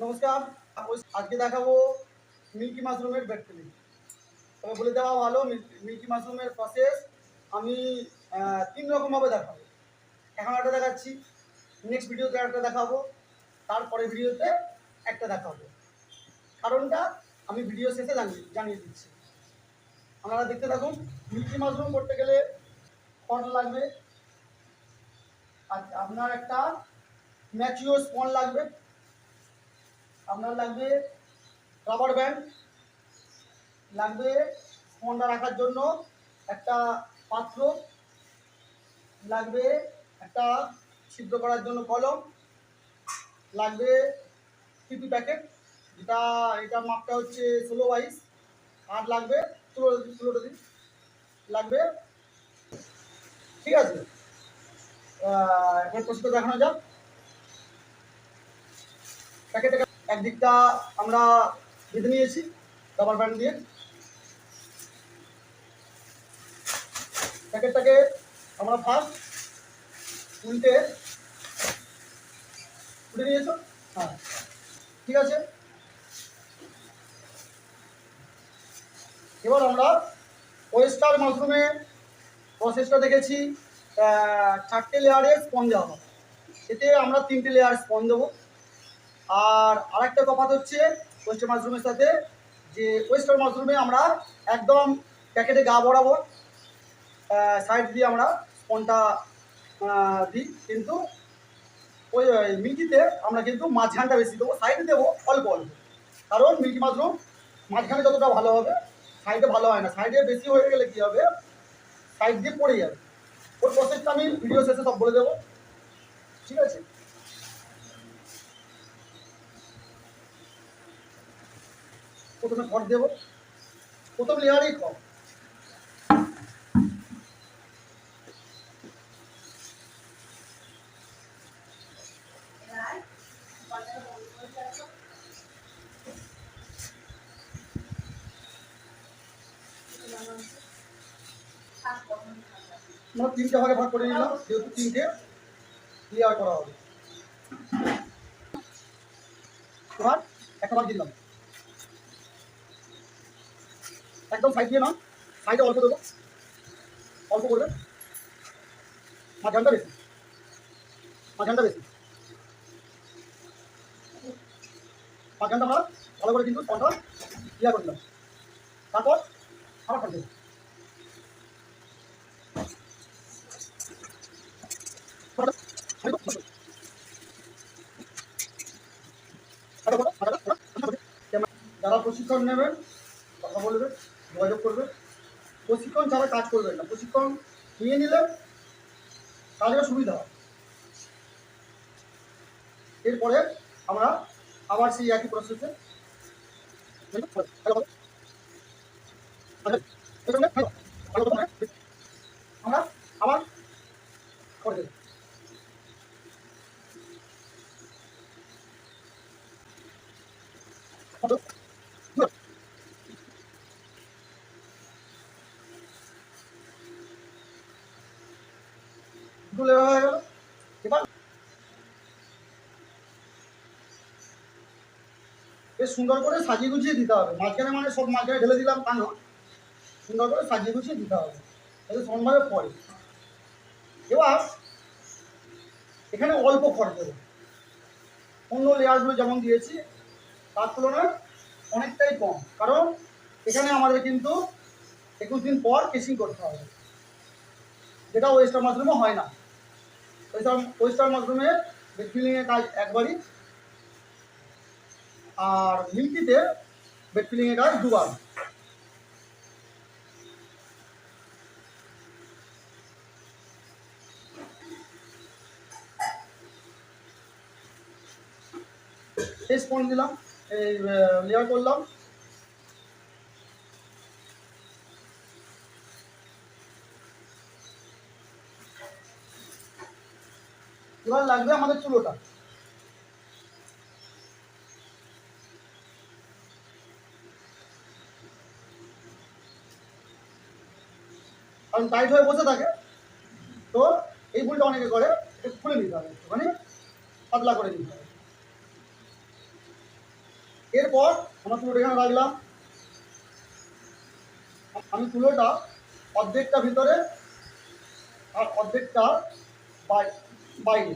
নমস্কার। আজকে দেখাবো মিল্কি মাশরুমের বেড ফিলিং। তবে বলে দেওয়া ভালো, মিল্কি মাশরুমের প্রসেস আমি 3 রকমভাবে দেখাবো। এখন একটা দেখাচ্ছি, নেক্সট ভিডিওতে একটা দেখাবো, তারপরে ভিডিওতে একটা দেখাবো। কারণটা আমি ভিডিও শেষে জানিয়ে দিচ্ছি। আপনারা দেখতে থাকুন। মিল্কি মাশরুম করতে গেলে খড় লাগবে, আচ্ছা আপনার একটা ম্যাচিওর স্পন লাগবে, আপনার লাগবে রাবার ব্যান্ড লাগবে, স্পনটা রাখার জন্য একটা পাত্র লাগবে, একটা ছিদ্র করার জন্য কলম লাগবে, পিপি প্যাকেট যেটা এটা মাপটা হচ্ছে 16/22, আর লাগবে 16 দিন লাগবে। ঠিক আছে, এবার প্রস্তুত দেখানো যাক। প্যাকেটে একদিকটা আমরা বেঁধে নিয়েছি রাবার ব্যান্ড দিয়ে। প্যাকেটটাকে আমরা ফার্স্ট উল্টে নিয়েছো, হ্যাঁ ঠিক আছে। এবার আমরা ওয়েস্টার মাশরুমে প্রসেসটা দেখেছি, 4টে লেয়ারে স্পন দেওয়া হবে, এতে আমরা 3টে লেয়ার স্পন দেবো। আর আরেকটা তফাৎ হচ্ছে ওয়েস্টার মাশরুমের সাথে, যে ওয়েস্টার মাশরুমে আমরা একদম প্যাকেটে গা বরাবর সাইড দিয়ে আমরা স্পনটা দিই, কিন্তু ওই মিল্কিতে আমরা কিন্তু মাঝখানটা বেশি দেবো, সাইডে দেবো অল্প অল্প। কারণ মিল্কি মাশরুম মাঝখানে যতটা ভালো হবে সাইডে ভালো হয় না, সাইডে বেশি হয়ে গেলে কী হবে, সাইড দিয়ে পড়ে যাবে। ওর প্রসেসটা আমি ভিডিও শেষে সব বলে দেবো, ঠিক আছে। প্রথমে খড় দেবো, প্রথম লেয়ারেই খড়। আমরা 3টে ভাগে ভাগ করে নিলাম, যেহেতু 3টে লেয়ার করা হবে। এবার একটা ভাগ দিলাম, একদম সাইড দিয়ে না, সাইডে অল্প দেবো, অল্প করবে, মাঝখানটা বেশি, মাঝখানটা বেশি, মাঝখানটা আমরা ভালো করে কিন্তু স্পনটা ক্লিয়ার করে দিলাম। তারপর আবার খড় দেবো, যারা প্রশিক্ষণ নেবেন কথা বলবে, যোগাযোগ করবে। প্রশিক্ষণ ছাড়া কাজ করবেন না, প্রশিক্ষণ নিয়ে নিলে কাজের সুবিধা হয়। এরপরে আমরা আবার সেই একই প্রসেসে আমরা আবার করে দেব। দুটো লেয়ার হয়ে গেল। এবার বেশ সুন্দর করে সাজিয়ে গুছিয়ে দিতে হবে, মাঝখানে মানে সব মাঝখানে ঢেলে দিলাম তা না, সুন্দর করে সাজিয়ে গুছিয়ে দিতে হবে, যাতে সমানভাবে পড়ে। এবার এখানে অল্প খড় দেবো, অন্য লেয়ারগুলো যেমন দিয়েছি তার তুলনায় অনেকটাই কম, কারণ এখানে আমাদের কিন্তু 21 দিন পর কেসিং করতে হবে, যেটা ওয়েস্টার মাশরুমে হয় না। ওয়েস্টার মাশরুমের বেড ফিলিংয়ের কাজ একবারই, আর মিল্কিতে বেড ফিলিংয়ের কাজ দুবার। এই স্পন দিলাম, এই লেয়ার করলাম, এবার লাগবে আমাদের চুলোটা। কারণ টাইট হয়ে বসে থাকে, তো এই ভুলটা অনেকে করে, একটু খুলে নিতে হবে, একটুখানি পাতলা করে নিতে হবে। এরপর আমরা তুলোটা এখানে রাখলাম। আমি তুলোটা অর্ধেকটা ভিতরে আর অর্ধেকটা বাইরে,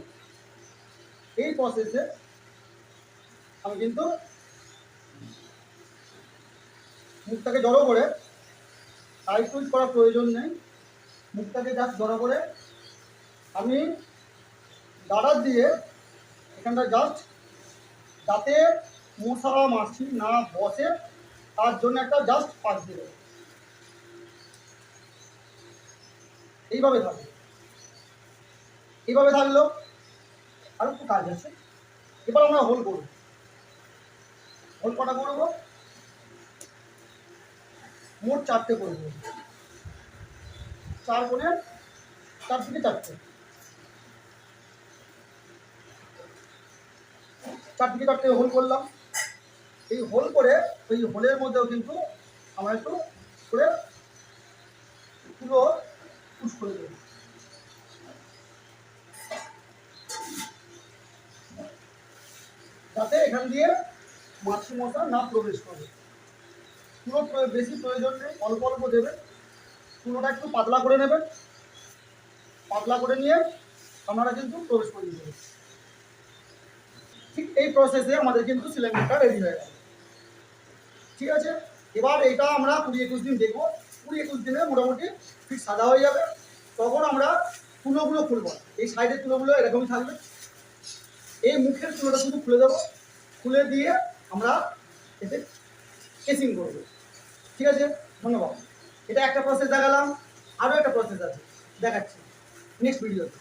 এই প্রসেসে আমি কিন্তু মুখটাকে জড়ো করে, টাইট টুইট করার প্রয়োজন নেই, মুখটাকে জাস্ট জড়ো করে আমি দাঁড়ার দিয়ে এখানটা জাস্ট যাতে মশা মাছি না বসে তার জন্য একটা জাস্ট পাক দিয়ে দেবো। এইভাবে থাকবে, এইভাবে থাকলো। আর একটু কাজ আছে, এবার আমরা হোল করবো। হোল কটা করবো? মোট 4টে করবো, 4 কোণে 4 থেকে 4টে, 4 থেকে 4টে হোল করলাম। এই হোল করে ওই হোলের মধ্যেও কিন্তু আমরা একটু করে পুরো পুশ করে দেবো, যাতে এখান দিয়ে মাছি মশা না প্রবেশ করে। পুরো বেশি প্রয়োজন নেই, অল্প অল্প দেবেন। পুরোটা একটু পাতলা করে নেবেন, পাতলা করে নিয়ে আপনারা কিন্তু প্রবেশ করে দিতে। ঠিক এই প্রসেসে আমাদের কিন্তু সিলিন্ডারটা রেডি হয়ে গেল। ঠিক আছে, এবার এটা আমরা 20-21 দিন দেখবো। 20-21 দিনে মোটামুটি ঠিক সাদা হয়ে যাবে। তখন আমরা তুলোগুলো খুলবো। এই সাইডের তুলোগুলো এরকমই থাকবে, এই মুখের তুলোটা শুধু খুলে দেবো, খুলে দিয়ে আমরা এতে কেসিং করবো। ঠিক আছে, ধন্যবাদ। এটা একটা প্রসেস দেখালাম, আরও একটা প্রসেস আছে, দেখাচ্ছি নেক্সট ভিডিওতে।